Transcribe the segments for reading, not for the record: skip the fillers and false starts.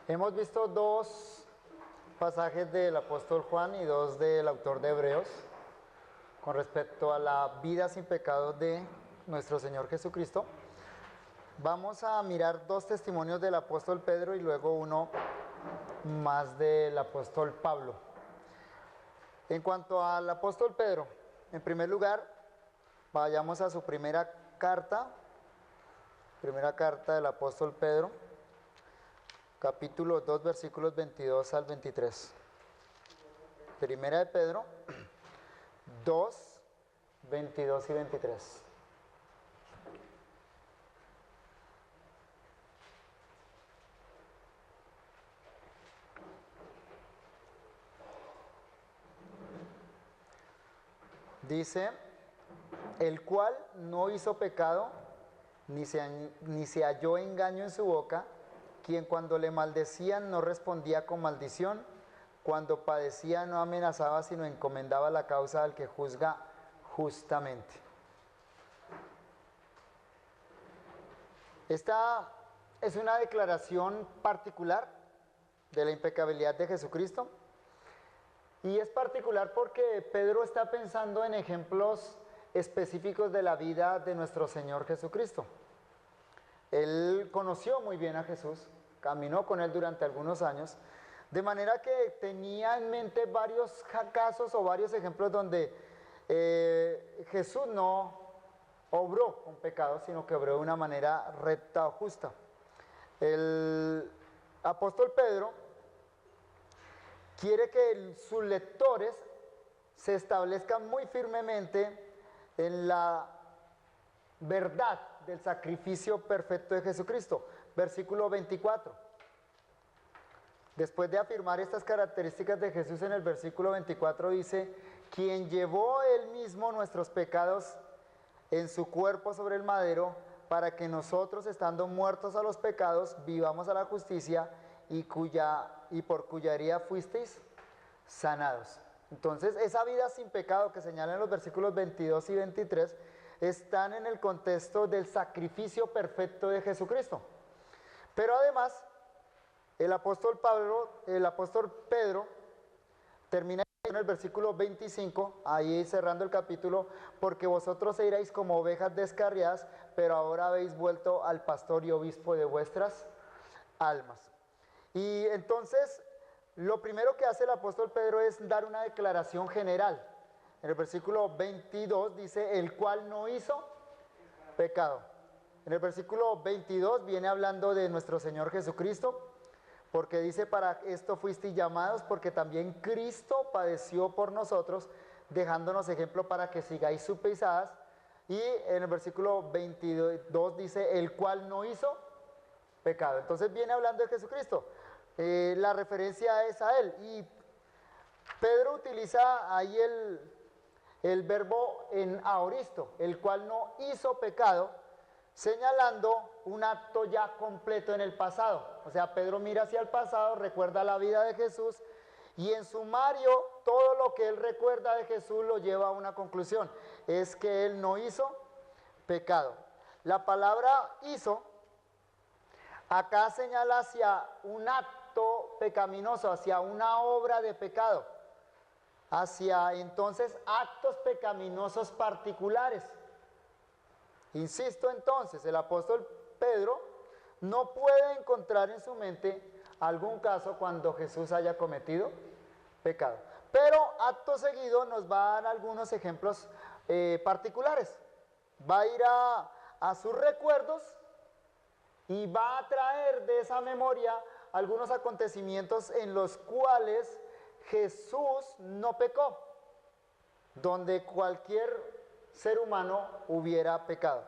Hemos visto dos pasajes del apóstol Juan y dos del autor de Hebreos con respecto a la vida sin pecado de nuestro Señor Jesucristo. Vamos a mirar dos testimonios del apóstol Pedro y luego uno más del apóstol Pablo. En cuanto al apóstol Pedro, en primer lugar, vayamos a su primera carta del apóstol Pedro, capítulo 2, versículos 22 al 23. Primera de Pedro 2, 22 y 23. Dice, el cual no hizo pecado, ni se halló engaño en su boca, quien cuando le maldecían no respondía con maldición, cuando padecía no amenazaba, sino encomendaba la causa al que juzga justamente. Esta es una declaración particular de la impecabilidad de Jesucristo. Y es particular porque Pedro está pensando en ejemplos específicos de la vida de nuestro Señor Jesucristo. Él conoció muy bien a Jesús, caminó con él durante algunos años, de manera que tenía en mente varios casos o varios ejemplos donde Jesús no obró con pecado, sino que obró de una manera recta o justa. El apóstol Pedro quiere que sus lectores se establezcan muy firmemente en la verdad del sacrificio perfecto de Jesucristo. Versículo 24. Después de afirmar estas características de Jesús en el versículo 24 dice, quien llevó él mismo nuestros pecados en su cuerpo sobre el madero, para que nosotros, estando muertos a los pecados, vivamos a la justicia, y por cuya herida fuisteis sanados. Entonces, esa vida sin pecado que señalan los versículos 22 y 23 están en el contexto del sacrificio perfecto de Jesucristo. Pero además, el apóstol Pedro termina en el versículo 25, ahí cerrando el capítulo, porque vosotros iréis como ovejas descarriadas, pero ahora habéis vuelto al pastor y obispo de vuestras almas. Y entonces, lo primero que hace el apóstol Pedro es dar una declaración general. En el versículo 22 dice, el cual no hizo pecado. En el versículo 22 viene hablando de nuestro Señor Jesucristo, porque dice, para esto fuisteis llamados, porque también Cristo padeció por nosotros, dejándonos ejemplo para que sigáis sus pisadas. Y en el versículo 22 dice, el cual no hizo pecado. Entonces viene hablando de Jesucristo. La referencia es a Él. Y Pedro utiliza ahí el verbo en aoristo, el cual no hizo pecado, señalando un acto ya completo en el pasado. O sea, Pedro mira hacia el pasado, recuerda la vida de Jesús, y en sumario todo lo que él recuerda de Jesús lo lleva a una conclusión, es que él no hizo pecado. La palabra hizo acá señala hacia un acto pecaminoso, hacia una obra de pecado, hacia entonces actos pecaminosos particulares. Insisto entonces, el apóstol Pedro no puede encontrar en su mente algún caso cuando Jesús haya cometido pecado. Pero acto seguido nos va a dar algunos ejemplos particulares. Va a ir a sus recuerdos y va a traer de esa memoria algunos acontecimientos en los cuales Jesús no pecó, donde cualquier ser humano hubiera pecado.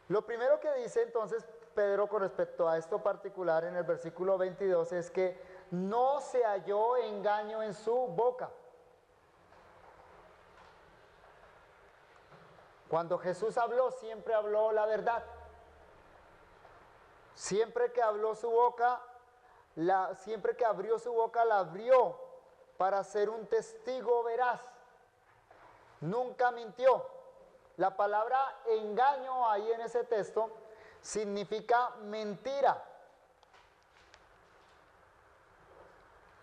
Lo primero que dice entonces Pedro con respecto a esto particular en el versículo 22 es que no se halló engaño en su boca. Cuando Jesús habló, siempre habló la verdad. Siempre que habló su boca, siempre que abrió su boca, la abrió para ser un testigo veraz. Nunca mintió. La palabra engaño ahí en ese texto significa mentira.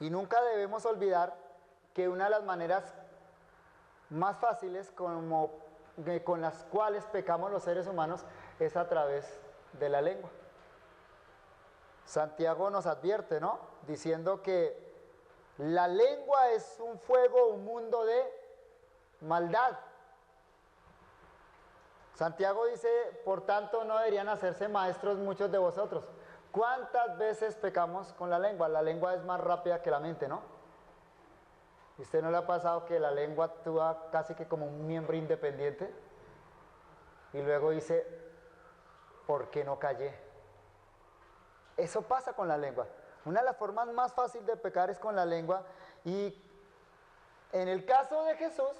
Y nunca debemos olvidar que una de las maneras más fáciles con las cuales pecamos los seres humanos es a través de la lengua. Santiago nos advierte, ¿no? Diciendo que la lengua es un fuego, un mundo de maldad. Santiago dice, por tanto, no deberían hacerse maestros muchos de vosotros. ¿Cuántas veces pecamos con la lengua? La lengua es más rápida que la mente, ¿no? ¿Y usted no le ha pasado que la lengua actúa casi que como un miembro independiente? Y luego dice, ¿por qué no callé? Eso pasa con la lengua. Una de las formas más fáciles de pecar es con la lengua. Y en el caso de Jesús,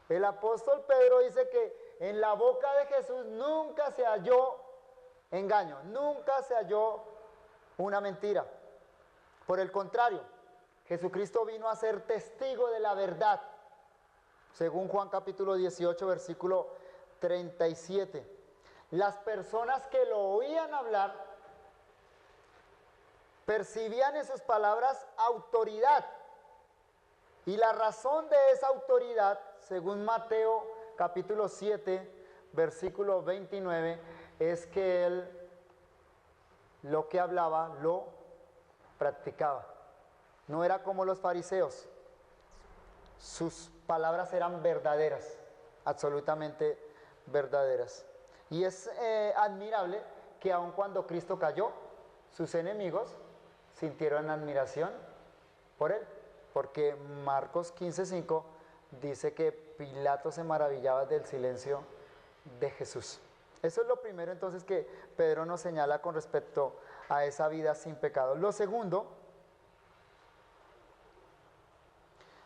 el apóstol Pedro dice que en la boca de Jesús nunca se halló engaño, nunca se halló una mentira. Por el contrario, Jesucristo vino a ser testigo de la verdad, según Juan capítulo 18, versículo 37. Las personas que lo oían hablar percibían en sus palabras autoridad. Y la razón de esa autoridad, según Mateo capítulo 7, versículo 29, es que él lo que hablaba lo practicaba. No era como los fariseos. Sus palabras eran verdaderas, absolutamente verdaderas. Y es admirable que aun cuando Cristo cayó, sus enemigos sintieron admiración por él. Porque Marcos 15:5 dice que Pilato se maravillaba del silencio de Jesús. Eso es lo primero entonces que Pedro nos señala con respecto a esa vida sin pecado. Lo segundo,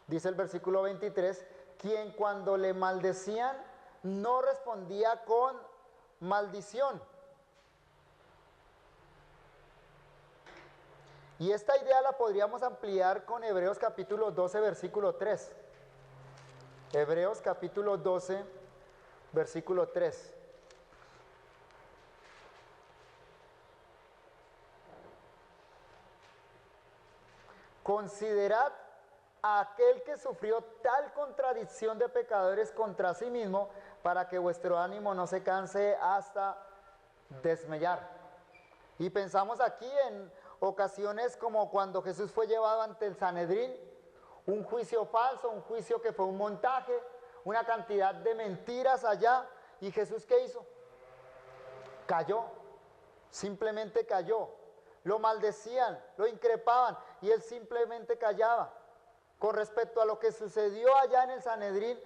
dice el versículo 23, quien cuando le maldecían no respondía con maldición. Y esta idea la podríamos ampliar con Hebreos capítulo 12, versículo 3. Hebreos capítulo 12, versículo 3. Considerad a aquel que sufrió tal contradicción de pecadores contra sí mismo, para que vuestro ánimo no se canse hasta desmayar. Y pensamos aquí en ocasiones como cuando Jesús fue llevado ante el Sanedrín, un juicio falso, un juicio que fue un montaje, una cantidad de mentiras allá. ¿Y Jesús qué hizo? Cayó, simplemente cayó. Lo maldecían, lo increpaban y él simplemente callaba. Con respecto a lo que sucedió allá en el Sanedrín,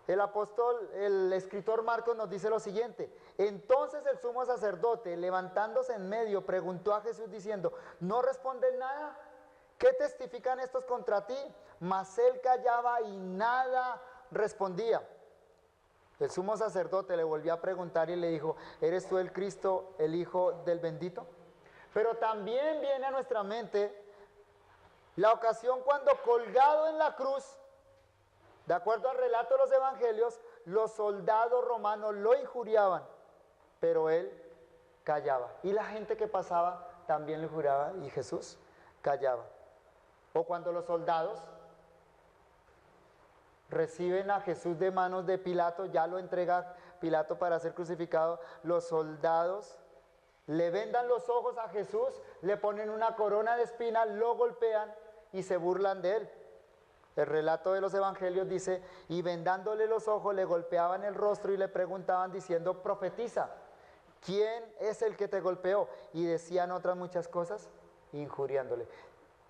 el escritor Marcos nos dice lo siguiente: entonces el sumo sacerdote, levantándose en medio, preguntó a Jesús diciendo, ¿no respondes nada? ¿Qué testifican estos contra ti? Mas él callaba y nada respondía. El sumo sacerdote le volvió a preguntar y le dijo, ¿eres tú el Cristo, el Hijo del bendito? Pero también viene a nuestra mente la ocasión cuando colgado en la cruz, de acuerdo al relato de los evangelios, los soldados romanos lo injuriaban, pero él callaba. Y la gente que pasaba también le injuriaba y Jesús callaba. O cuando los soldados reciben a Jesús de manos de Pilato, ya lo entrega Pilato para ser crucificado, los soldados le vendan los ojos a Jesús, le ponen una corona de espinas, lo golpean y se burlan de él. El relato de los evangelios dice, y vendándole los ojos le golpeaban el rostro y le preguntaban diciendo, profetiza, ¿quién es el que te golpeó? Y decían otras muchas cosas, injuriándole.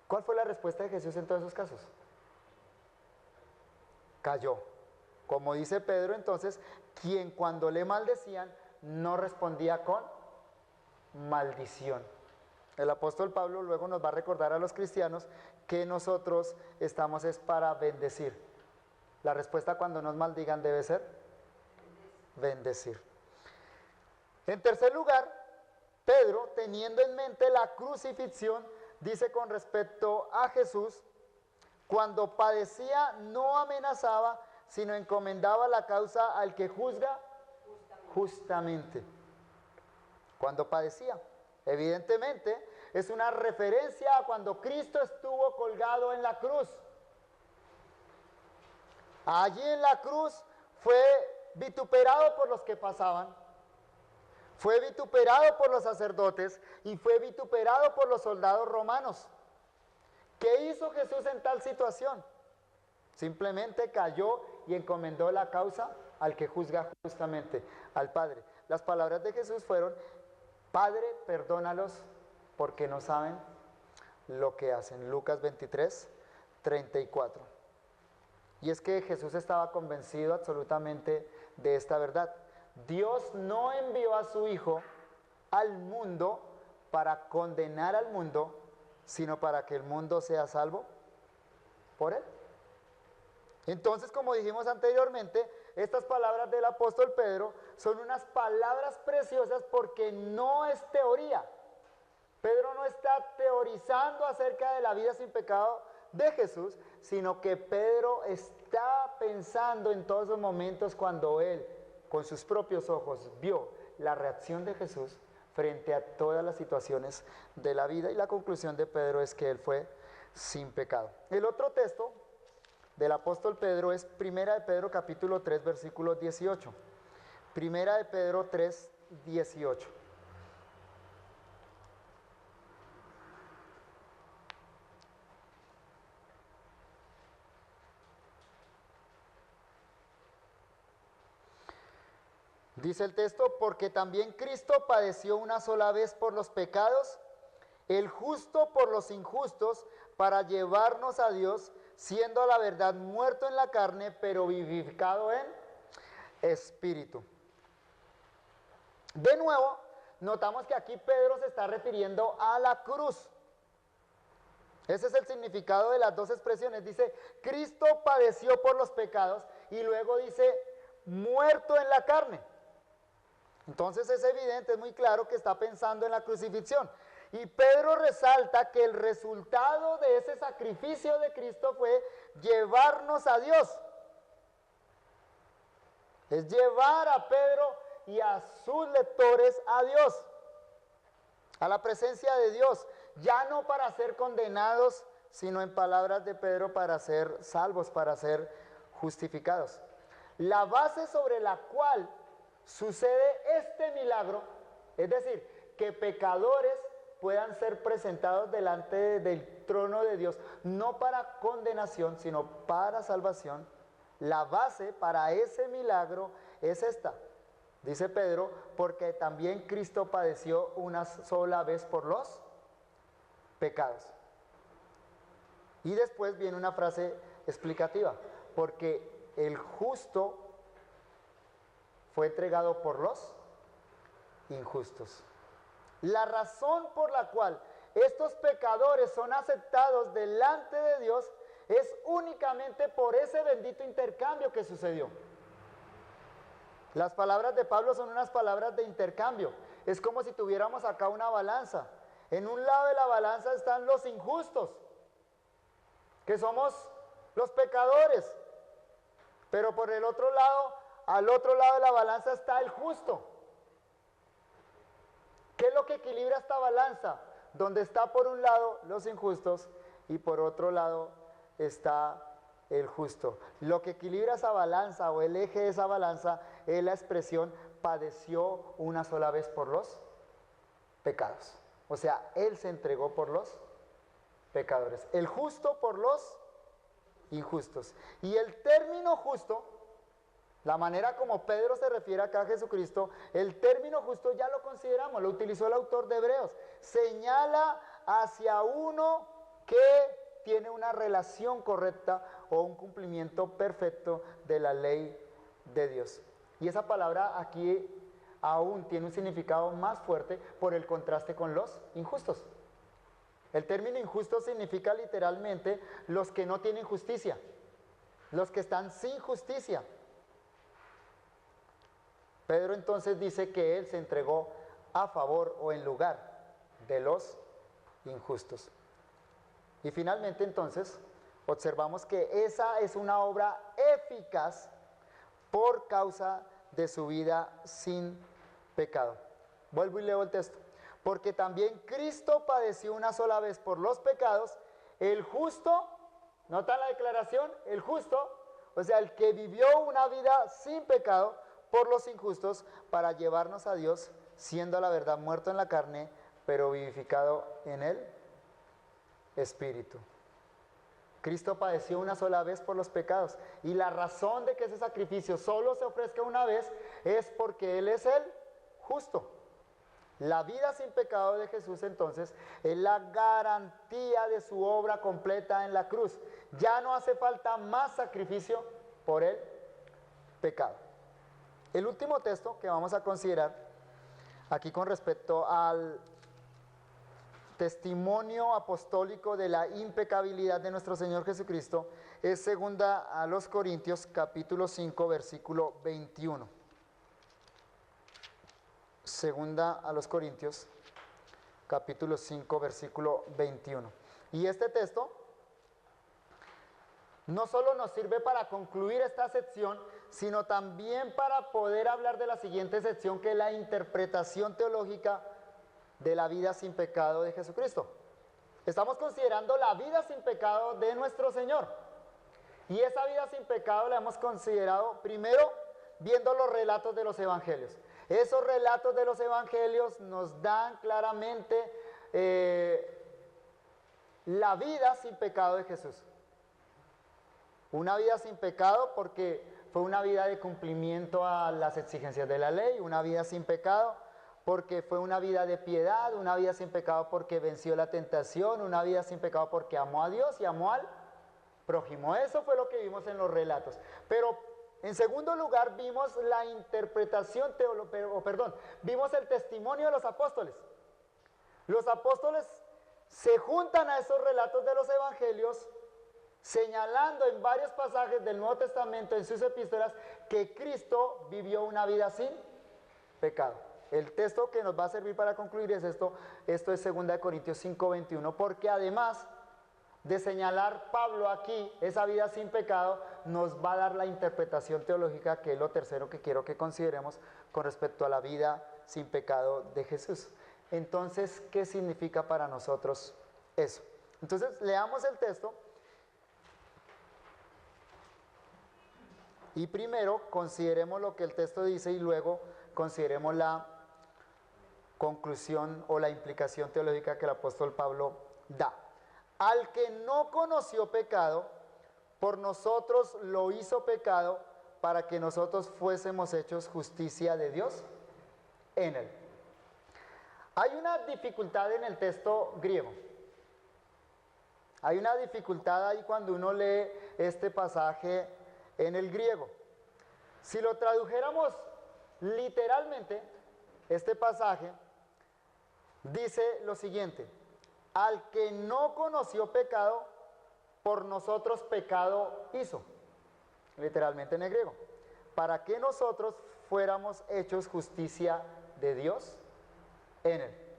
¿Cuál fue la respuesta de Jesús en todos esos casos? Cayó. Como dice Pedro entonces, quien cuando le maldecían no respondía con maldición. El apóstol Pablo luego nos va a recordar a los cristianos que nosotros estamos es para bendecir. La respuesta cuando nos maldigan debe ser bendecir. En tercer lugar, Pedro, teniendo en mente la crucifixión, dice con respecto a Jesús, cuando padecía no amenazaba, sino encomendaba la causa al que juzga justamente. Cuando padecía. Evidentemente, es una referencia a cuando Cristo estuvo colgado en la cruz. Allí en la cruz fue vituperado por los que pasaban, fue vituperado por los sacerdotes y fue vituperado por los soldados romanos. ¿Qué hizo Jesús en tal situación? Simplemente cayó y encomendó la causa al que juzga justamente, al Padre. Las palabras de Jesús fueron: Padre, perdónalos porque no saben lo que hacen. Lucas 23, 34. Y es que Jesús estaba convencido absolutamente de esta verdad. Dios no envió a su Hijo al mundo para condenar al mundo, sino para que el mundo sea salvo por él. Entonces, como dijimos anteriormente, estas palabras del apóstol Pedro son unas palabras preciosas porque no es teoría. Pedro no está teorizando acerca de la vida sin pecado de Jesús, sino que Pedro está pensando en todos los momentos cuando él, con sus propios ojos, vio la reacción de Jesús frente a todas las situaciones de la vida, y la conclusión de Pedro es que él fue sin pecado. El otro texto del apóstol Pedro es Primera de Pedro capítulo 3 versículo 18. Primera de Pedro 3, 18. Dice el texto: porque también Cristo padeció una sola vez por los pecados, el justo por los injustos, para llevarnos a Dios, siendo a la verdad muerto en la carne, pero vivificado en espíritu. De nuevo, notamos que aquí Pedro se está refiriendo a la cruz. Ese es el significado de las dos expresiones. Dice, Cristo padeció por los pecados, y luego dice, muerto en la carne. Entonces es evidente, es muy claro que está pensando en la crucifixión. Y Pedro resalta que el resultado de ese sacrificio de Cristo fue llevarnos a Dios. Es llevar a Pedro y a sus lectores a Dios, a la presencia de Dios, ya no para ser condenados, sino en palabras de Pedro, para ser salvos, para ser justificados. La base sobre la cual sucede este milagro, es decir, que pecadores puedan ser presentados delante del trono de Dios, no para condenación, sino para salvación. La base para ese milagro es esta. Dice Pedro, porque también Cristo padeció una sola vez por los pecados. Y después viene una frase explicativa, porque el justo fue entregado por los injustos. La razón por la cual estos pecadores son aceptados delante de Dios es únicamente por ese bendito intercambio que sucedió. Las palabras de Pablo son unas palabras de intercambio. Es como si tuviéramos acá una balanza. En un lado de la balanza están los injustos, que somos los pecadores. Pero por el otro lado, al otro lado de la balanza está el justo. ¿Qué es lo que equilibra esta balanza? Donde está por un lado los injustos y por otro lado está el justo. Lo que equilibra esa balanza, o el eje de esa balanza, es la expresión padeció una sola vez por los pecados. O sea, Él se entregó por los pecadores. El justo por los injustos. Y el término justo, la manera como Pedro se refiere acá a Jesucristo, el término justo ya lo consideramos, lo utilizó el autor de Hebreos. Señala hacia uno que tiene una relación correcta o un cumplimiento perfecto de la ley de Dios. Y esa palabra aquí aún tiene un significado más fuerte por el contraste con los injustos. El término injusto significa literalmente los que no tienen justicia, los que están sin justicia. Pedro entonces dice que él se entregó a favor o en lugar de los injustos. Y finalmente entonces observamos que esa es una obra eficaz por causa de su vida sin pecado. Vuelvo y leo el texto. Porque también Cristo padeció una sola vez por los pecados, el justo, ¿nota la declaración? El justo, o sea, el que vivió una vida sin pecado por los injustos para llevarnos a Dios, siendo a la verdad muerto en la carne, pero vivificado en el Espíritu. Cristo padeció una sola vez por los pecados, y la razón de que ese sacrificio solo se ofrezca una vez es porque Él es el justo. La vida sin pecado de Jesús entonces es la garantía de su obra completa en la cruz. Ya no hace falta más sacrificio por el pecado. El último texto que vamos a considerar aquí con respecto al testimonio apostólico de la impecabilidad de nuestro Señor Jesucristo es 2 Corintios capítulo 5 versículo 21. Segunda a los Corintios, capítulo 5, versículo 21. Y este texto no solo nos sirve para concluir esta sección, sino también para poder hablar de la siguiente sección, que es la interpretación teológica de la vida sin pecado de Jesucristo. Estamos considerando la vida sin pecado de nuestro Señor. Y esa vida sin pecado la hemos considerado primero viendo los relatos de los evangelios. Esos relatos de los evangelios nos dan claramente la vida sin pecado de Jesús. Una vida sin pecado porque fue una vida de cumplimiento a las exigencias de la ley, una vida sin pecado porque fue una vida de piedad, una vida sin pecado porque venció la tentación, una vida sin pecado porque amó a Dios y amó al prójimo. Eso fue lo que vimos en los relatos. Pero en segundo lugar, vimos la interpretación, vimos el testimonio de los apóstoles. Los apóstoles se juntan a esos relatos de los evangelios, señalando en varios pasajes del Nuevo Testamento, en sus epístolas, que Cristo vivió una vida sin pecado. El texto que nos va a servir para concluir es esto es 2 Corintios 5, 21, porque además de señalar Pablo aquí esa vida sin pecado, nos va a dar la interpretación teológica, que es lo tercero que quiero que consideremos con respecto a la vida sin pecado de Jesús. Entonces, ¿qué significa para nosotros eso? Entonces, leamos el texto y primero consideremos lo que el texto dice y luego consideremos la conclusión o la implicación teológica que el apóstol Pablo da. Al que no conoció pecado, por nosotros lo hizo pecado para que nosotros fuésemos hechos justicia de Dios en él. Hay una dificultad en el texto griego. Hay una dificultad ahí cuando uno lee este pasaje en el griego. Si lo tradujéramos literalmente, este pasaje dice lo siguiente: al que no conoció pecado, por nosotros pecado hizo. Literalmente en el griego. Para que nosotros fuéramos hechos justicia de Dios en él.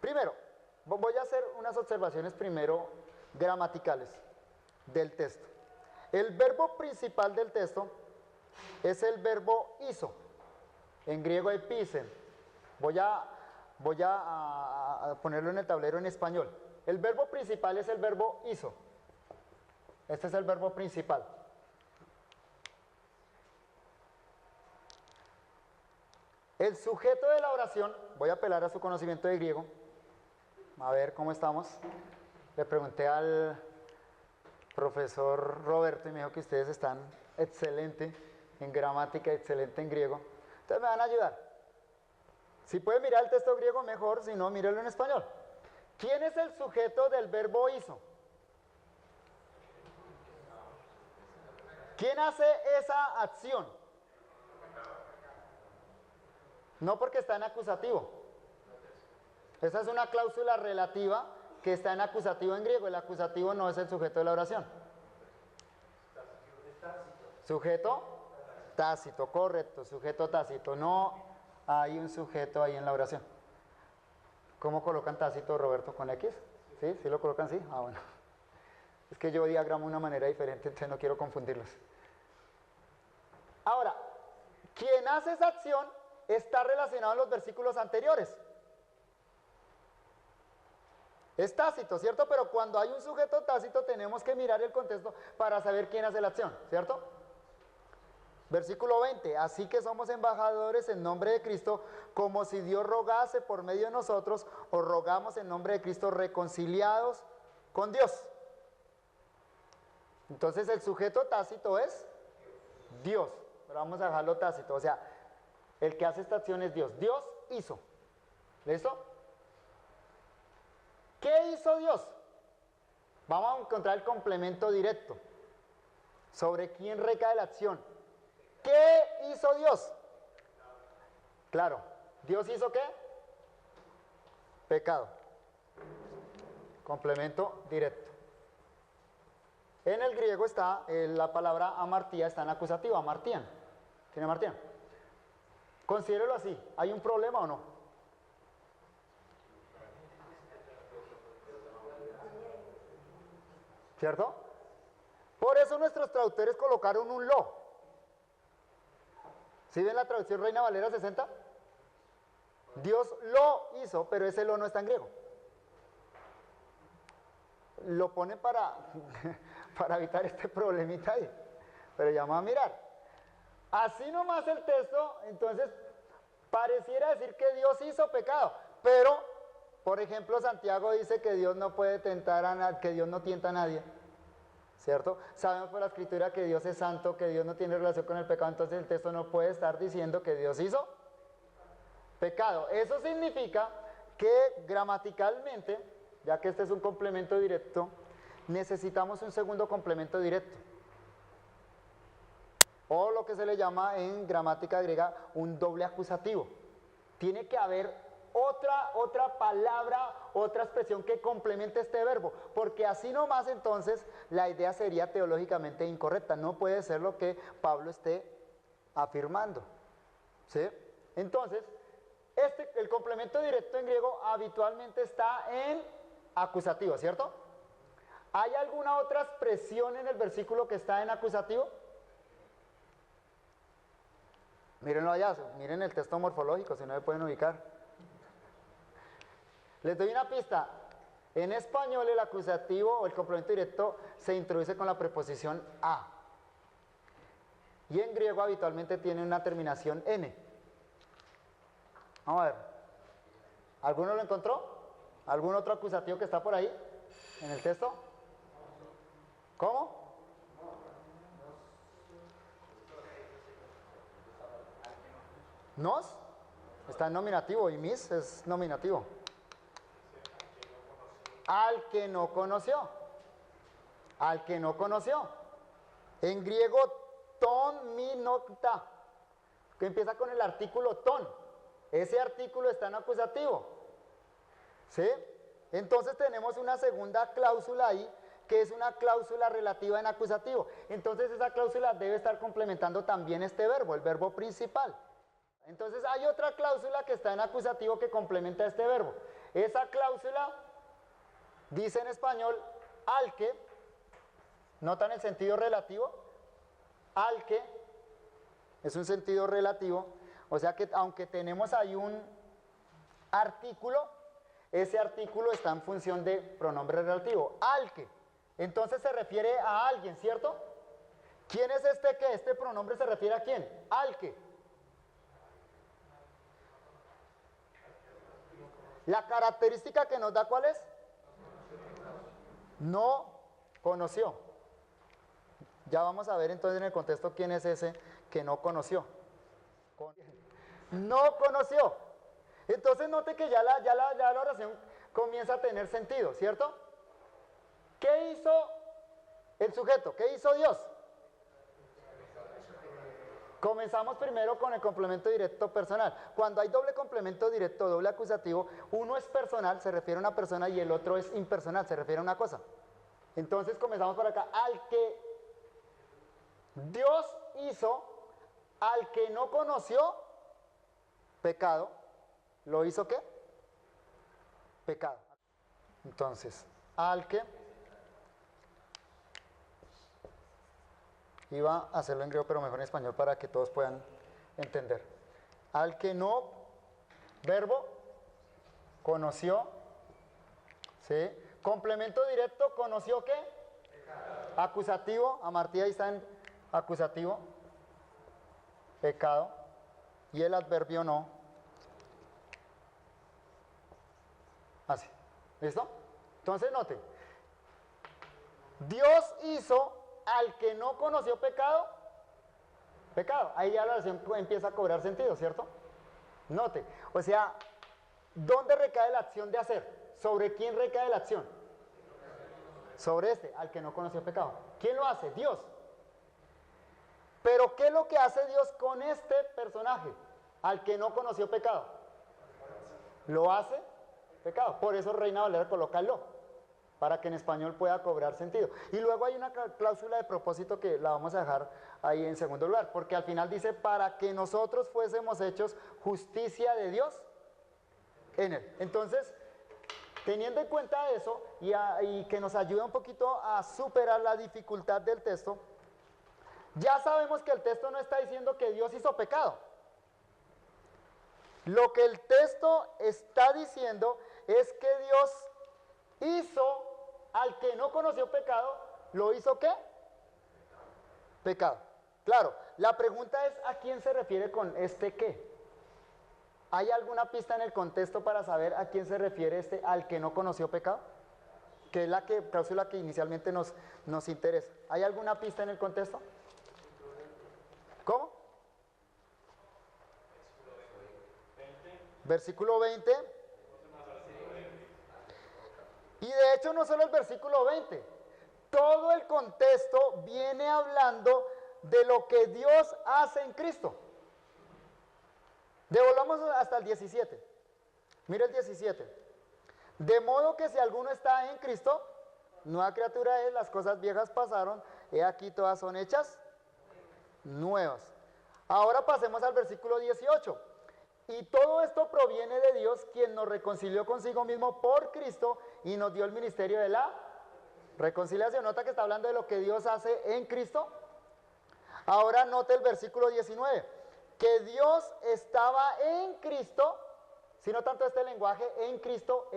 Primero, voy a hacer unas observaciones primero gramaticales del texto. El verbo principal del texto es el verbo hizo. En griego episen. Voy a ponerlo en el tablero en español. El verbo principal es el verbo hizo. Este es el verbo principal. El sujeto de la oración, voy a apelar a su conocimiento de griego, a ver cómo estamos. Le pregunté al profesor Roberto y me dijo que ustedes están excelente en gramática, excelente en griego. Entonces me van a ayudar. Si puede mirar el texto griego mejor, si no, mírelo en español. ¿Quién es el sujeto del verbo hizo? ¿Quién hace esa acción? No, porque está en acusativo. Esa es una cláusula relativa que está en acusativo en griego. El acusativo no es el sujeto de la oración. Sujeto tácito, correcto, sujeto tácito. No hay un sujeto ahí en la oración. ¿Cómo colocan tácito, Roberto? ¿Con X? ¿Sí? ¿Sí lo colocan así? Ah, bueno. Es que yo diagramo de una manera diferente, entonces no quiero confundirlos. Ahora, quien hace esa acción está relacionado en los versículos anteriores. Es tácito, ¿cierto? Pero cuando hay un sujeto tácito tenemos que mirar el contexto para saber quién hace la acción, ¿cierto? Versículo 20, así que somos embajadores en nombre de Cristo, como si Dios rogase por medio de nosotros, o rogamos en nombre de Cristo reconciliados con Dios. Entonces el sujeto tácito es Dios, pero vamos a dejarlo tácito, o sea, el que hace esta acción es Dios. Dios hizo. ¿Listo? ¿Qué hizo Dios? Vamos a encontrar el complemento directo. ¿Sobre quién recae la acción? ¿Qué hizo Dios? Claro, ¿Dios hizo qué? Pecado. Complemento directo. En el griego está la palabra amartía, está en acusativo, amartían. ¿Tiene amartían? Considérelo así, ¿hay un problema o no? ¿Cierto? Por eso nuestros traductores colocaron un lo. ¿Sí ven la traducción Reina Valera 60? Dios lo hizo, pero ese lo no está en griego. Lo pone para evitar este problemita ahí. Pero ya vamos a mirar. Así nomás el texto, entonces, pareciera decir que Dios hizo pecado. Pero, por ejemplo, Santiago dice que Dios no puede tentar a nadie, que Dios no tienta a nadie. ¿Cierto? Sabemos por la escritura que Dios es santo, que Dios no tiene relación con el pecado, entonces el texto no puede estar diciendo que Dios hizo pecado. Eso significa que gramaticalmente, ya que este es un complemento directo, necesitamos un segundo complemento directo. O lo que se le llama en gramática griega un doble acusativo. Tiene que haber otra palabra, otra expresión que complemente este verbo, porque así nomás entonces la idea sería teológicamente incorrecta, no puede ser lo que Pablo esté afirmando, ¿sí? Entonces, el complemento directo en griego habitualmente está en acusativo, ¿cierto? ¿Hay alguna otra expresión en el versículo que está en acusativo? Mírenlo allá, miren el texto morfológico, si no me pueden ubicar. Les doy una pista. En español el acusativo o el complemento directo se introduce con la preposición a. Y en griego habitualmente tiene una terminación n. Vamos a ver. ¿Alguno lo encontró? ¿Algún otro acusativo que está por ahí en el texto? ¿Cómo? ¿Nos? Está en nominativo y mis es nominativo. Al que no conoció. Al que no conoció. En griego, ton mi nocta, que empieza con el artículo ton. Ese artículo está en acusativo. ¿Sí? Entonces tenemos una segunda cláusula ahí, que es una cláusula relativa en acusativo. Entonces esa cláusula debe estar complementando también este verbo, el verbo principal. Entonces hay otra cláusula que está en acusativo que complementa este verbo. Esa cláusula dice en español al que, ¿notan el sentido relativo? Al que es un sentido relativo, o sea que aunque tenemos ahí un artículo, ese artículo está en función de pronombre relativo, al que. Entonces se refiere a alguien, ¿cierto? ¿Quién es este que? Este pronombre se refiere a quién? Al que. La característica que nos da, ¿cuál es? No conoció. Ya vamos a ver entonces en el contexto quién es ese que no conoció. No conoció. Entonces note que ya la oración comienza a tener sentido, ¿cierto? ¿Qué hizo el sujeto? ¿Qué hizo Dios? Comenzamos primero con el complemento directo personal. Cuando hay doble complemento directo, doble acusativo, uno es personal, se refiere a una persona, y el otro es impersonal, se refiere a una cosa. Entonces comenzamos por acá. Al que Dios hizo, al que no conoció, pecado. ¿Lo hizo qué? Pecado. Entonces, al que, iba a hacerlo en griego pero mejor en español para que todos puedan entender. Al que no, verbo, conoció, ¿sí? Complemento directo, ¿conoció qué? Acusativo, a Martí ahí está en acusativo, pecado, y el adverbio no. Así, ¿listo? Entonces note, Dios hizo al que no conoció pecado, pecado. Ahí ya la oración empieza a cobrar sentido, ¿cierto? Note, o sea, ¿dónde recae la acción de hacer? ¿Sobre quién recae la acción? Sobre este, al que no conoció pecado. ¿Quién lo hace? Dios. Pero ¿qué es lo que hace Dios con este personaje? Al que no conoció pecado. Lo hace pecado. Por eso Reina Valera coloca el lo, para que en español pueda cobrar sentido. Y luego hay una cláusula de propósito que la vamos a dejar ahí en segundo lugar, porque al final dice, para que nosotros fuésemos hechos justicia de Dios en él. Entonces, teniendo en cuenta eso y que nos ayuda un poquito a superar la dificultad del texto, ya sabemos que el texto no está diciendo que Dios hizo pecado. Lo que el texto está diciendo es que Dios hizo al que no conoció pecado, ¿lo hizo qué? Pecado. Claro, la pregunta es ¿a quién se refiere con este qué? ¿Hay alguna pista en el contexto para saber a quién se refiere este al que no conoció pecado? Que es la cláusula que inicialmente nos interesa. ¿Hay alguna pista en el contexto? ¿Cómo? Versículo 20. Y de hecho no solo el versículo 20, todo el contexto viene hablando de lo que Dios hace en Cristo. Devolvamos hasta el 17. Mira el 17. De modo que si alguno está en Cristo, nueva criatura es, las cosas viejas pasaron, he aquí todas son hechas nuevas. Ahora pasemos al versículo 18. Y todo esto proviene de Dios, quien nos reconcilió consigo mismo por Cristo y nos dio el ministerio de la reconciliación. Nota que está hablando de lo que Dios hace en Cristo. Ahora note el versículo 19, que Dios estaba en Cristo, si no tanto este lenguaje, en Cristo,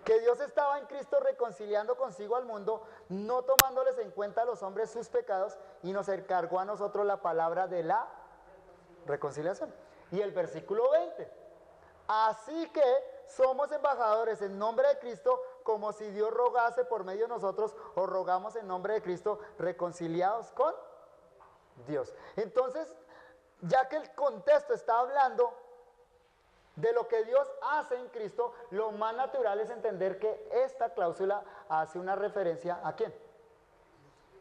que Dios estaba en Cristo reconciliando consigo al mundo, no tomándoles en cuenta a los hombres sus pecados, y nos encargó a nosotros la palabra de la reconciliación. Y el versículo 20, así que somos embajadores en nombre de Cristo, como si Dios rogase por medio de nosotros, o rogamos en nombre de Cristo, reconciliados con Dios. Entonces, ya que el contexto está hablando de lo que Dios hace en Cristo, lo más natural es entender que esta cláusula hace una referencia ¿a quién?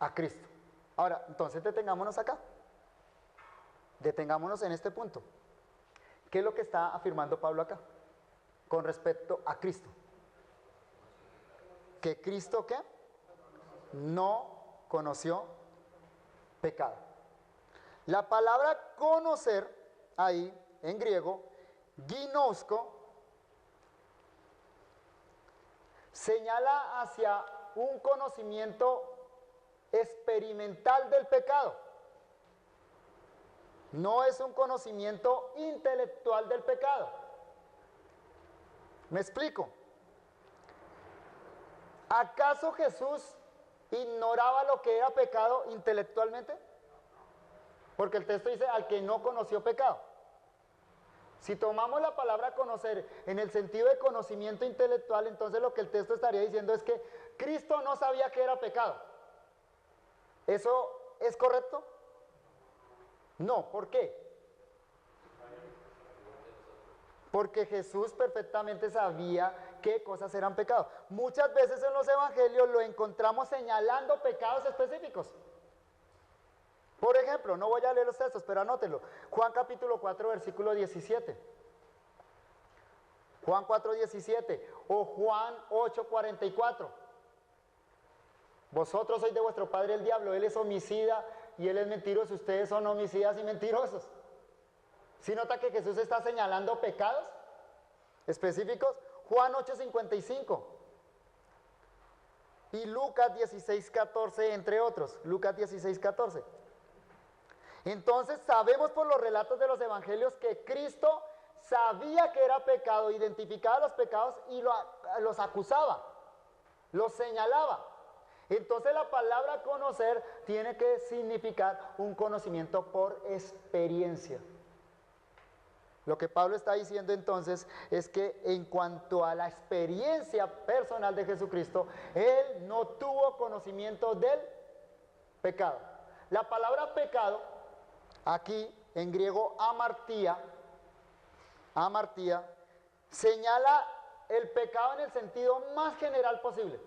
A Cristo. Ahora, entonces detengámonos acá. Detengámonos en este punto. ¿Qué es lo que está afirmando Pablo acá? Con respecto a Cristo. Que Cristo ¿qué? No conoció pecado. La palabra conocer, ahí en griego, ginosko, señala hacia un conocimiento experimental del pecado. No es un conocimiento intelectual del pecado. ¿Me explico? ¿Acaso Jesús ignoraba lo que era pecado intelectualmente? Porque el texto dice al que no conoció pecado. Si tomamos la palabra conocer en el sentido de conocimiento intelectual, entonces lo que el texto estaría diciendo es que Cristo no sabía que era pecado. ¿Eso es correcto? No, ¿por qué? Porque Jesús perfectamente sabía qué cosas eran pecado. Muchas veces en los evangelios lo encontramos señalando pecados específicos. Por ejemplo, no voy a leer los textos, pero anótenlo. Juan capítulo 4, versículo 17. Juan 4, 17. O Juan 8, 44. Vosotros sois de vuestro padre el diablo, él es homicida y él es mentiroso. Ustedes son homicidas y mentirosos. ¿Sí nota que Jesús está señalando pecados específicos? Juan 8, 55. Y Lucas 16, 14, entre otros. Lucas 16, 14. Entonces sabemos por los relatos de los evangelios que Cristo sabía que era pecado, identificaba los pecados y los acusaba, los señalaba. Entonces la palabra conocer tiene que significar un conocimiento por experiencia. Lo que Pablo está diciendo entonces es que en cuanto a la experiencia personal de Jesucristo, él no tuvo conocimiento del pecado. La palabra pecado, aquí en griego amartía, señala el pecado en el sentido más general posible.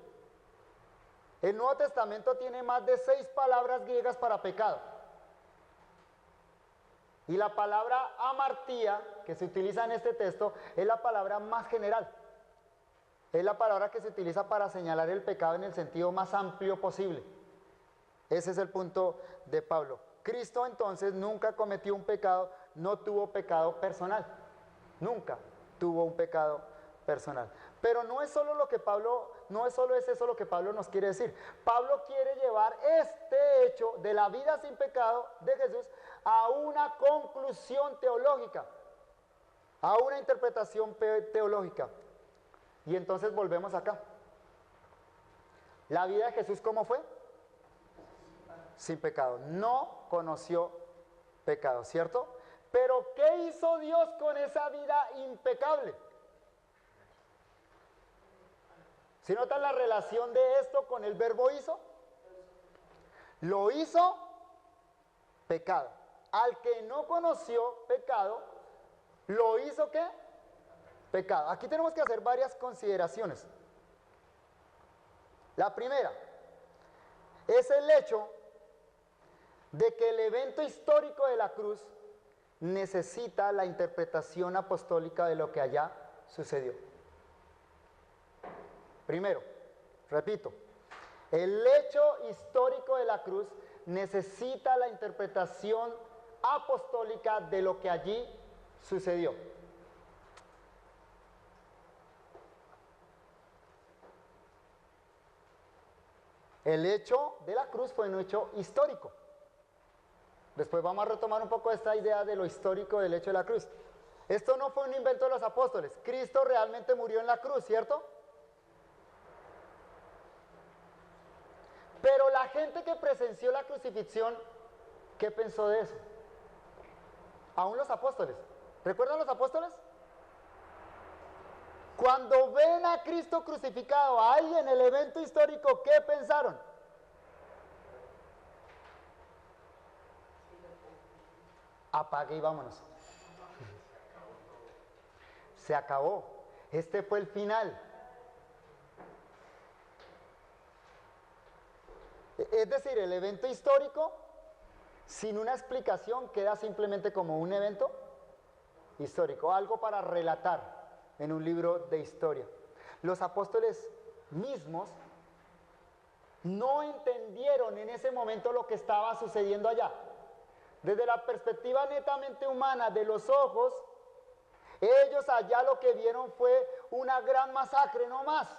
El Nuevo Testamento tiene más de 6 palabras griegas para pecado. Y la palabra amartía, que se utiliza en este texto, es la palabra más general. Es la palabra que se utiliza para señalar el pecado en el sentido más amplio posible. Ese es el punto de Pablo. Cristo entonces nunca cometió un pecado, no tuvo pecado personal. Nunca tuvo un pecado personal. Pero no es solo lo que Pablo, no es solo eso lo que Pablo nos quiere decir. Pablo quiere llevar este hecho de la vida sin pecado de Jesús a una conclusión teológica, a una interpretación teológica. Y entonces volvemos acá. La vida de Jesús, ¿cómo fue? Sin pecado. No conoció pecado, ¿cierto? Pero ¿qué hizo Dios con esa vida impecable? ¿Sí notan la relación de esto con el verbo hizo? Lo hizo pecado. Al que no conoció pecado, ¿lo hizo qué? Pecado. Aquí tenemos que hacer varias consideraciones. La primera es el hecho de que el evento histórico de la cruz necesita la interpretación apostólica de lo que allá sucedió. Primero, repito, el hecho histórico de la cruz necesita la interpretación apostólica de lo que allí sucedió. El hecho de la cruz fue un hecho histórico. Después vamos a retomar un poco esta idea de lo histórico del hecho de la cruz. Esto no fue un invento de los apóstoles. Cristo realmente murió en la cruz, ¿cierto? Pero la gente que presenció la crucifixión, ¿qué pensó de eso? Aún los apóstoles. ¿Recuerdan los apóstoles? Cuando ven a Cristo crucificado ahí en el evento histórico, ¿qué pensaron? Apague y vámonos. Se acabó. Este fue el final. Es decir, el evento histórico, sin una explicación, queda simplemente como un evento histórico, algo para relatar en un libro de historia. Los apóstoles mismos no entendieron en ese momento lo que estaba sucediendo allá. Desde la perspectiva netamente humana de los ojos, ellos allá lo que vieron fue una gran masacre, no más.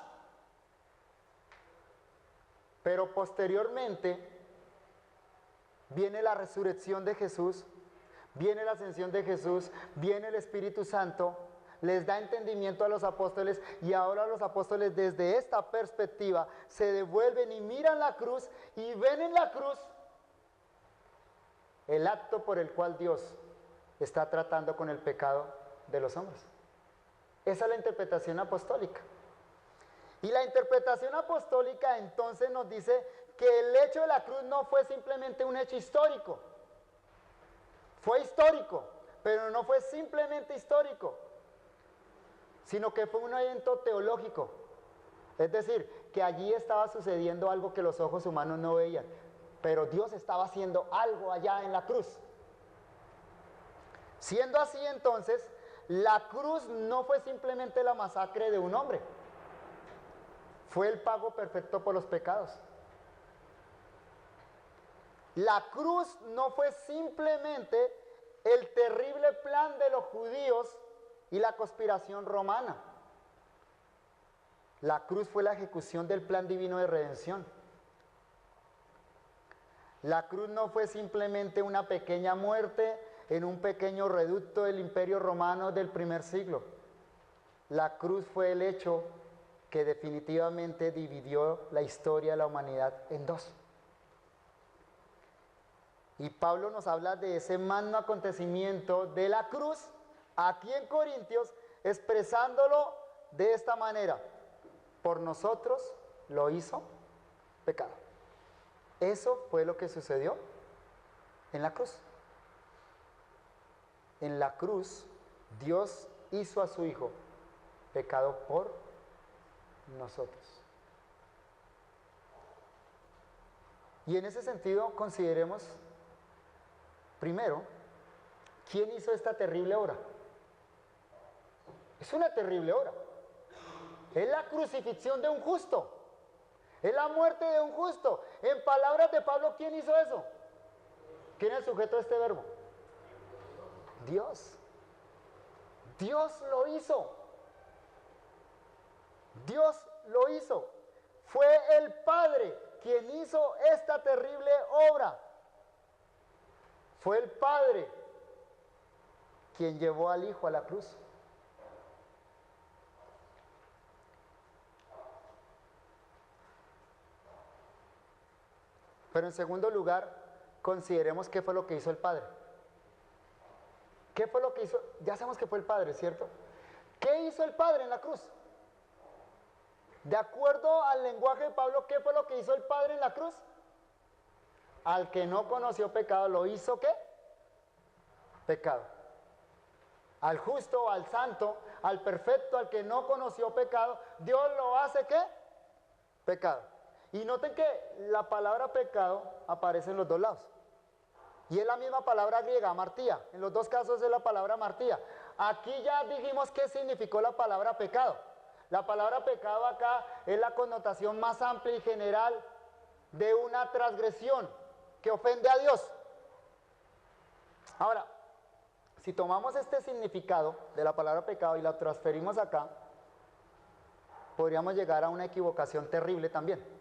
Pero posteriormente viene la resurrección de Jesús, viene la ascensión de Jesús, viene el Espíritu Santo, les da entendimiento a los apóstoles y ahora los apóstoles desde esta perspectiva se devuelven y miran la cruz y ven en la cruz el acto por el cual Dios está tratando con el pecado de los hombres. Esa es la interpretación apostólica. Y la interpretación apostólica entonces nos dice que el hecho de la cruz no fue simplemente un hecho histórico. Fue histórico, pero no fue simplemente histórico, sino que fue un evento teológico. Es decir, que allí estaba sucediendo algo que los ojos humanos no veían, pero Dios estaba haciendo algo allá en la cruz. Siendo así entonces, la cruz no fue simplemente la masacre de un hombre. Fue el pago perfecto por los pecados. La cruz no fue simplemente el terrible plan de los judíos y la conspiración romana. La cruz fue la ejecución del plan divino de redención. La cruz no fue simplemente una pequeña muerte en un pequeño reducto del Imperio Romano del primer siglo. La cruz fue el hecho que definitivamente dividió la historia de la humanidad en dos. Y Pablo nos habla de ese magno acontecimiento de la cruz aquí en Corintios, expresándolo de esta manera: por nosotros lo hizo pecado. Eso fue lo que sucedió en la cruz. En la cruz, Dios hizo a su Hijo pecado por nosotros. Y en ese sentido, consideremos primero, ¿quién hizo esta terrible obra? Es una terrible obra. Es la crucifixión de un justo. Es la muerte de un justo. En palabras de Pablo, ¿quién hizo eso? ¿Quién es el sujeto de este verbo? Dios. Dios lo hizo. Dios lo hizo. Fue el Padre quien hizo esta terrible obra. Fue el Padre quien llevó al Hijo a la cruz. Pero en segundo lugar, consideremos qué fue lo que hizo el Padre. ¿Qué fue lo que hizo? Ya sabemos que fue el Padre, ¿cierto? ¿Qué hizo el Padre en la cruz? De acuerdo al lenguaje de Pablo, ¿qué fue lo que hizo el Padre en la cruz? Al que no conoció pecado, ¿lo hizo qué? Pecado. Al justo, al santo, al perfecto, al que no conoció pecado, Dios lo hace ¿qué? Pecado. Y noten que la palabra pecado aparece en los dos lados. Y es la misma palabra griega, amartía. En los dos casos es la palabra amartía. Aquí ya dijimos qué significó la palabra pecado. La palabra pecado acá es la connotación más amplia y general de una transgresión que ofende a Dios. Ahora, si tomamos este significado de la palabra pecado y la transferimos acá, podríamos llegar a una equivocación terrible también.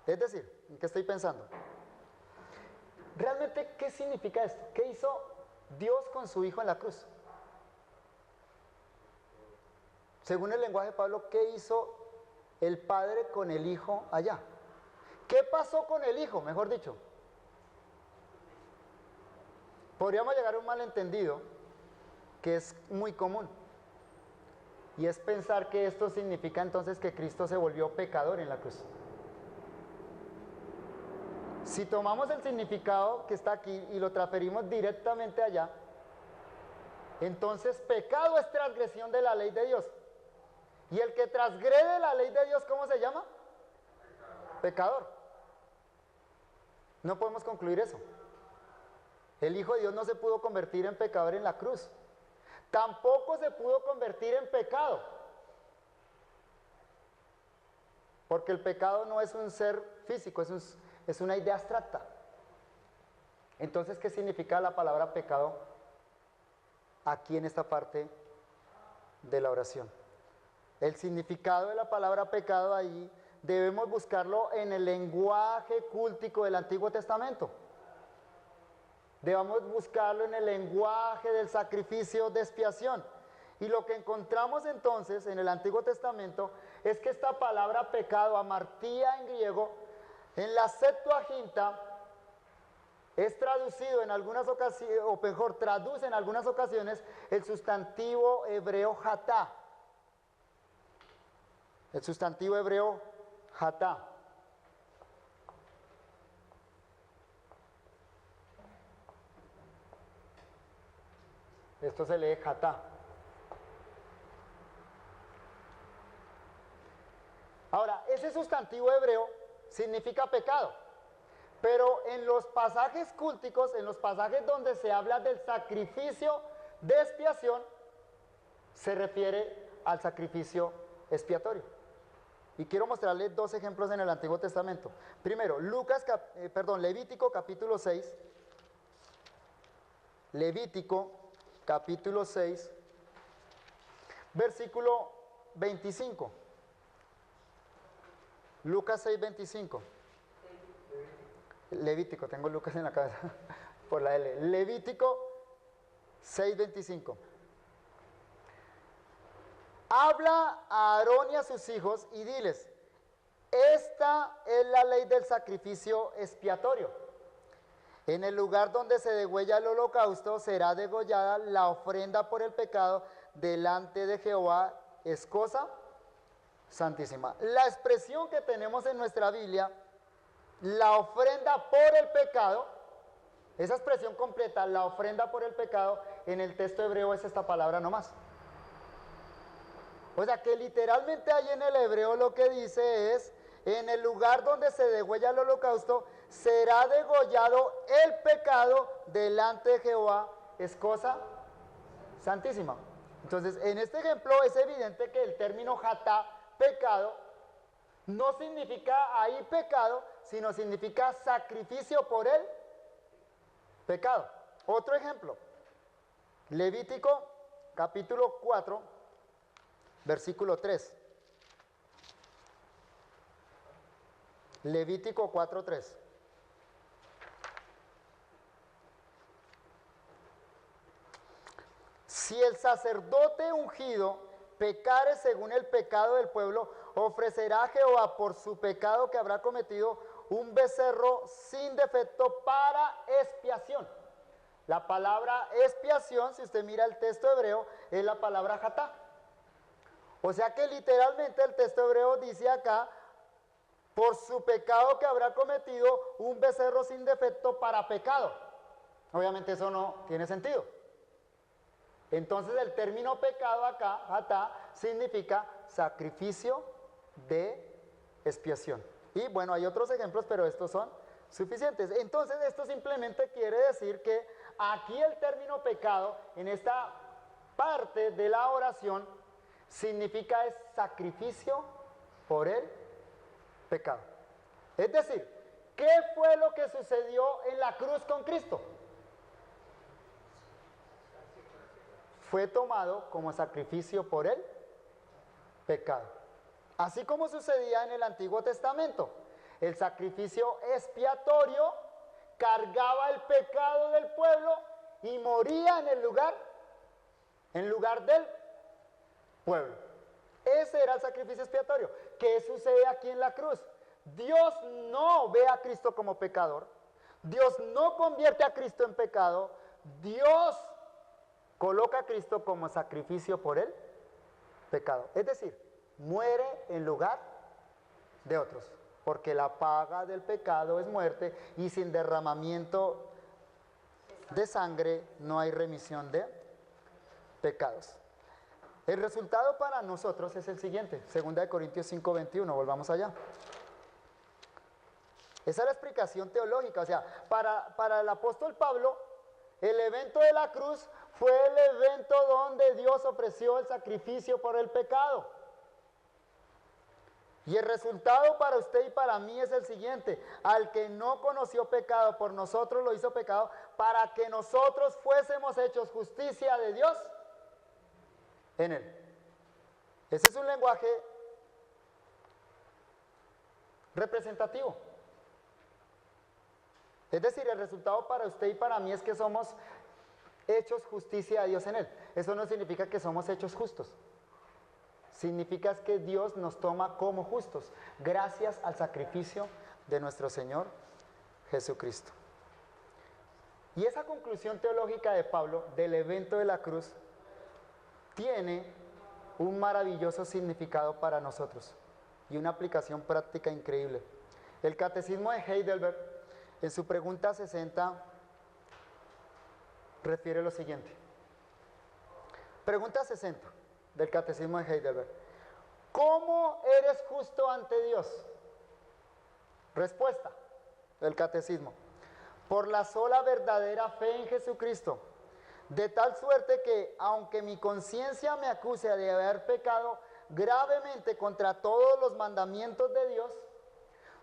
Es decir, ¿en qué estoy pensando? ¿Realmente qué significa esto? ¿Qué hizo Dios con su Hijo en la cruz? Según el lenguaje de Pablo, ¿qué hizo el Padre con el Hijo allá? ¿Qué pasó con el Hijo, mejor dicho? Podríamos llegar a un malentendido que es muy común. Y es pensar que esto significa entonces que Cristo se volvió pecador en la cruz. Si tomamos el significado que está aquí y lo transferimos directamente allá, entonces pecado es transgresión de la ley de Dios. Y el que transgrede la ley de Dios, ¿cómo se llama? Pecador. No podemos concluir eso. El Hijo de Dios no se pudo convertir en pecador en la cruz. Tampoco se pudo convertir en pecado. Porque el pecado no es un ser físico, es una idea abstracta. Entonces, ¿qué significa la palabra pecado aquí en esta parte de la oración? El significado de la palabra pecado ahí debemos buscarlo en el lenguaje cúltico del Antiguo Testamento. Debemos buscarlo en el lenguaje del sacrificio de expiación. Y lo que encontramos entonces en el Antiguo Testamento es que esta palabra pecado, amartía en griego, en la Septuaginta es traducido en algunas ocasiones, o mejor, traduce en algunas ocasiones el sustantivo hebreo hatá. El sustantivo hebreo hatá. Esto se lee hatá. Ahora, ese sustantivo hebreo significa pecado, pero en los pasajes cúlticos, en los pasajes donde se habla del sacrificio de expiación, se refiere al sacrificio expiatorio. Y quiero mostrarles dos ejemplos en el Antiguo Testamento. Primero, Levítico capítulo 6. Levítico capítulo 6, versículo 25. Lucas 6:25. Levítico, tengo Lucas en la cabeza por la L. Levítico 6:25. Habla a Aarón y a sus hijos y diles, esta es la ley del sacrificio expiatorio. En el lugar donde se degüella el holocausto será degollada la ofrenda por el pecado delante de Jehová, es cosa santísima. La expresión que tenemos en nuestra Biblia, la ofrenda por el pecado, esa expresión completa, la ofrenda por el pecado, en el texto hebreo es esta palabra nomás. O sea que literalmente ahí en el hebreo lo que dice es, en el lugar donde se degüella el holocausto, será degollado el pecado delante de Jehová, es cosa santísima. Entonces, en este ejemplo es evidente que el término jatá, pecado, no significa ahí pecado, sino significa sacrificio por el pecado. Otro ejemplo, Levítico capítulo 4, versículo 3. Levítico 4:3. Si el sacerdote ungido pecare según el pecado del pueblo, ofrecerá a Jehová por su pecado que habrá cometido un becerro sin defecto para expiación. La palabra expiación, si usted mira el texto hebreo, es la palabra jatá. O sea que literalmente el texto hebreo dice acá, por su pecado que habrá cometido un becerro sin defecto para pecado. Obviamente eso no tiene sentido. Entonces el término pecado acá, jatá, significa sacrificio de expiación. Y bueno, hay otros ejemplos, pero estos son suficientes. Entonces esto simplemente quiere decir que aquí el término pecado, en esta parte de la oración, significa es sacrificio por el pecado. Es decir, ¿qué fue lo que sucedió en la cruz con Cristo? Fue tomado como sacrificio por el pecado. Así como sucedía en el Antiguo Testamento, el sacrificio expiatorio cargaba el pecado del pueblo y moría en lugar del pueblo. Ese era el sacrificio expiatorio. ¿Qué sucede aquí en la cruz? Dios no ve a Cristo como pecador. Dios no convierte a Cristo en pecado. Dios coloca a Cristo como sacrificio por el pecado. Es decir, muere en lugar de otros. Porque la paga del pecado es muerte y sin derramamiento de sangre no hay remisión de pecados. El resultado para nosotros es el siguiente, 2 Corintios 5:21, volvamos allá. Esa es la explicación teológica, o sea, para el apóstol Pablo, el evento de la cruz fue el evento donde Dios ofreció el sacrificio por el pecado. Y el resultado para usted y para mí es el siguiente, al que no conoció pecado, por nosotros lo hizo pecado, para que nosotros fuésemos hechos justicia de Dios en él. Ese es un lenguaje representativo. Es decir, el resultado para usted y para mí es que somos hechos justicia de Dios en él. Eso no significa que somos hechos justos. Significa que Dios nos toma como justos, gracias al sacrificio de nuestro Señor Jesucristo. Y esa conclusión teológica de Pablo del evento de la cruz tiene un maravilloso significado para nosotros y una aplicación práctica increíble. El Catecismo de Heidelberg, en su pregunta 60, refiere lo siguiente. Pregunta 60 del Catecismo de Heidelberg. ¿Cómo eres justo ante Dios? Respuesta del Catecismo. Por la sola verdadera fe en Jesucristo, de tal suerte que, aunque mi conciencia me acuse de haber pecado gravemente contra todos los mandamientos de Dios,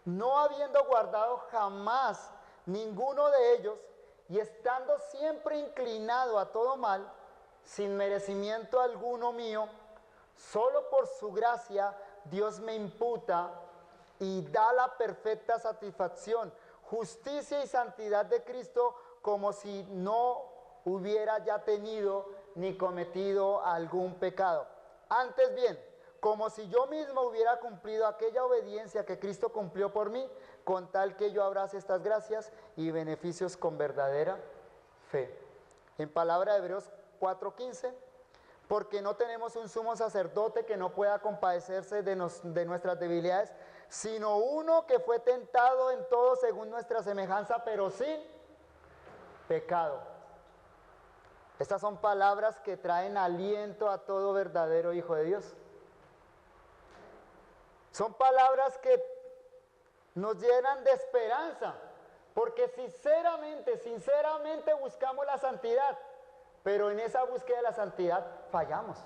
no habiendo guardado jamás ninguno de ellos, y estando siempre inclinado a todo mal, sin merecimiento alguno mío, solo por su gracia Dios me imputa y da la perfecta satisfacción, justicia y santidad de Cristo, como si no hubiera ya tenido ni cometido algún pecado. Antes bien, como si yo mismo hubiera cumplido aquella obediencia que Cristo cumplió por mí, con tal que yo abrace estas gracias y beneficios con verdadera fe. En palabra de Hebreos 4:15, porque no tenemos un sumo sacerdote que no pueda compadecerse de nuestras debilidades, sino uno que fue tentado en todo según nuestra semejanza, pero sin pecado. Estas son palabras que traen aliento a todo verdadero hijo de Dios. Son palabras que nos llenan de esperanza, porque sinceramente buscamos la santidad, pero en esa búsqueda de la santidad fallamos.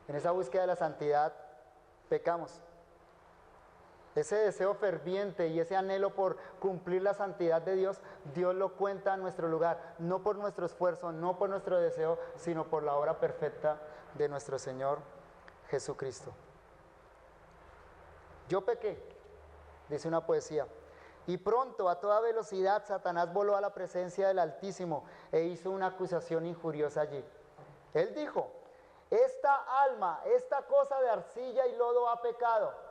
En esa búsqueda de la santidad pecamos. Ese deseo ferviente y ese anhelo por cumplir la santidad de Dios, Dios lo cuenta a nuestro lugar, no por nuestro esfuerzo, no por nuestro deseo, sino por la obra perfecta de nuestro Señor Jesucristo. Yo pequé, dice una poesía, y pronto a toda velocidad Satanás voló a la presencia del Altísimo e hizo una acusación injuriosa allí. Él dijo: esta alma, esta cosa de arcilla y lodo ha pecado.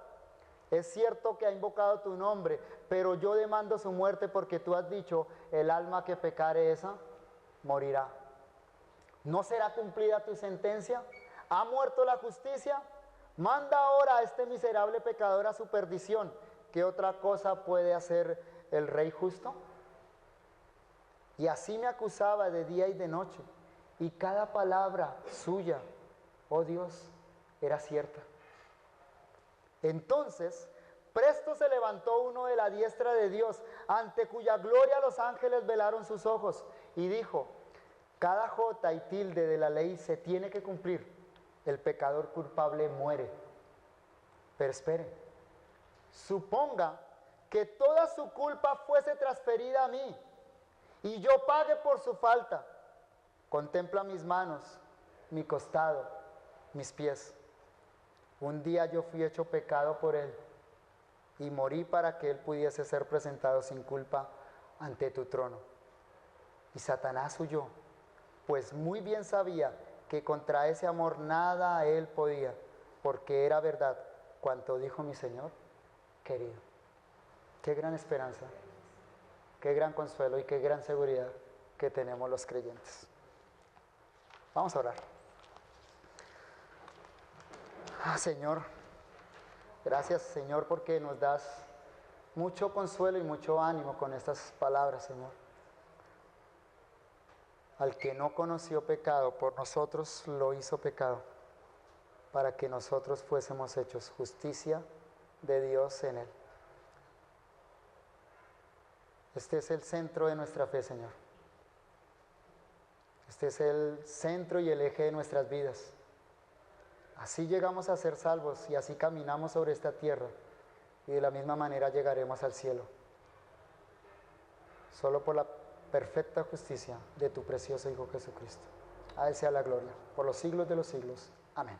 Es cierto que ha invocado tu nombre, pero yo demando su muerte porque tú has dicho, el alma que pecare esa, morirá. ¿No será cumplida tu sentencia? ¿Ha muerto la justicia? Manda ahora a este miserable pecador a su perdición. ¿Qué otra cosa puede hacer el Rey justo? Y así me acusaba de día y de noche, y cada palabra suya, oh Dios, era cierta. Entonces, presto se levantó uno de la diestra de Dios, ante cuya gloria los ángeles velaron sus ojos, y dijo: cada jota y tilde de la ley se tiene que cumplir, el pecador culpable muere. Pero espere, suponga que toda su culpa fuese transferida a mí, y yo pague por su falta. Contempla mis manos, mi costado, mis pies. Un día yo fui hecho pecado por él y morí para que él pudiese ser presentado sin culpa ante tu trono. Y Satanás huyó, pues muy bien sabía que contra ese amor nada él podía, porque era verdad cuanto dijo mi Señor querido. Qué gran esperanza, qué gran consuelo y qué gran seguridad que tenemos los creyentes. Vamos a orar. Señor, gracias Señor porque nos das mucho consuelo y mucho ánimo con estas palabras, Señor. Al que no conoció pecado, por nosotros lo hizo pecado, para que nosotros fuésemos hechos justicia de Dios en él. Este es el centro de nuestra fe, Señor. Este es el centro y el eje de nuestras vidas. Así llegamos a ser salvos y así caminamos sobre esta tierra y de la misma manera llegaremos al cielo. Solo por la perfecta justicia de tu precioso Hijo Jesucristo. A Él sea la gloria por los siglos de los siglos. Amén.